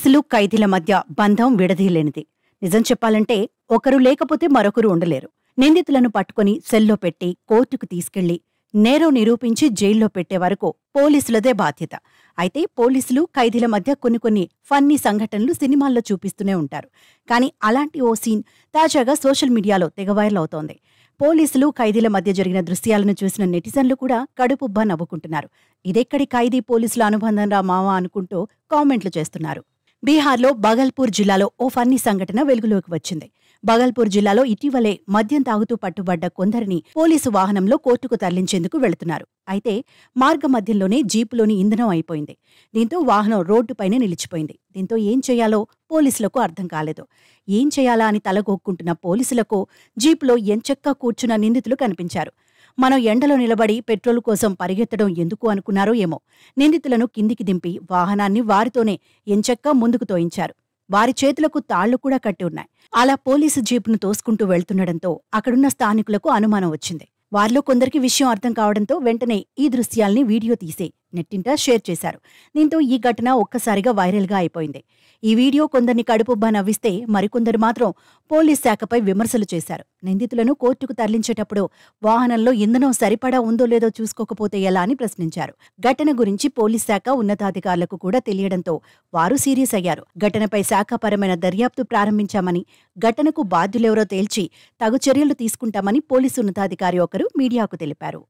పోలీసులు ఖైదీల మధ్య బంధం విడదీయలేనిది. నిజం చెప్పాలంటే ఒకరు లేకపోతే మరొకరు ఉండలేరు. నిందితులను పట్టుకుని సెల్లో పెట్టి కోర్టుకు తీసుకెళ్లి నేరం నిరూపించి జైల్లో పెట్టే వరకు పోలీసులదే బాధ్యత. అయితే పోలీసులు ఖైదీల మధ్య కొన్ని ఫన్నీ సంఘటనలు సినిమాల్లో చూపిస్తూనే ఉంటారు. కానీ అలాంటి ఓ సీన్ తాజాగా సోషల్ మీడియాలో తెగ వైరల్ అవుతోంది. పోలీసులు ఖైదీల మధ్య జరిగిన దృశ్యాలను చూసిన నెటిజన్లు కూడా కడుపుబ్బా నవ్వుకుంటున్నారు. ఇదెక్కడి ఖైదీ పోలీసుల అనుబంధం రా మావా అనుకుంటూ కామెంట్లు చేస్తున్నారు. బీహార్లో బగల్పూర్ జిల్లాలో ఓ ఫన్నీ సంఘటన వెలుగులోకి వచ్చింది. బగల్పూర్ జిల్లాలో ఇటీవలే మద్యం తాగుతూ పట్టుబడ్డ కొందరిని పోలీసు వాహనంలో కోర్టుకు తరలించేందుకు వెళుతున్నారు. అయితే మార్గమధ్యంలోనే జీపులోని ఇంధనం అయిపోయింది. దీంతో వాహనం రోడ్డుపైనే నిలిచిపోయింది. దీంతో ఏం చేయాలో పోలీసులకు అర్థం కాలేదు. ఏం చేయాలా అని తలగొక్కుంటున్న పోలీసులకు జీపులో ఎంచక్కా కూర్చున్న నిందితులు కనిపించారు. మనం ఎండలో నిలబడి పెట్రోల్ కోసం పరిగెత్తడం ఎందుకు అనుకున్నారో ఏమో. నిందితులను కిందికి దింపి వాహనాన్ని వారితోనే ఎంచక్కా ముందుకు తోయించారు. వారి చేతులకు తాళ్లు కూడా కట్టి ఉన్నాయి. అలా పోలీసు జీపును తోసుకుంటూ వెళ్తుండటంతో అక్కడున్న స్థానికులకు అనుమానం వచ్చింది. వారిలో కొందరికి విషయం అర్థం కావడంతో వెంటనే ఈ దృశ్యాల్ని వీడియో తీసి నెట్టింట షేర్ చేశారు. దీంతో ఈ ఘటన ఒక్కసారిగా వైరల్గా అయిపోయింది. ఈ వీడియో కొందరిని కడుపుబ్బా నవ్విస్తే మరికొందరు మాత్రం పోలీస్ శాఖపై విమర్శలు చేశారు. నిందితులను కోర్టుకు తరలించేటప్పుడు వాహనంలో ఇంధనం సరిపడా ఉందో లేదో చూసుకోకపోతే ఎలా అని ప్రశ్నించారు. ఘటన గురించి పోలీస్ శాఖ ఉన్నతాధికారులకు కూడా తెలియడంతో వారు సీరియస్ అయ్యారు. ఘటనపై శాఖాపరమైన దర్యాప్తు ప్రారంభించామని, ఘటనకు బాధ్యులెవరో తేల్చి తగు చర్యలు తీసుకుంటామని పోలీసు ఉన్నతాధికారి ఒకరు మీడియాకు తెలిపారు.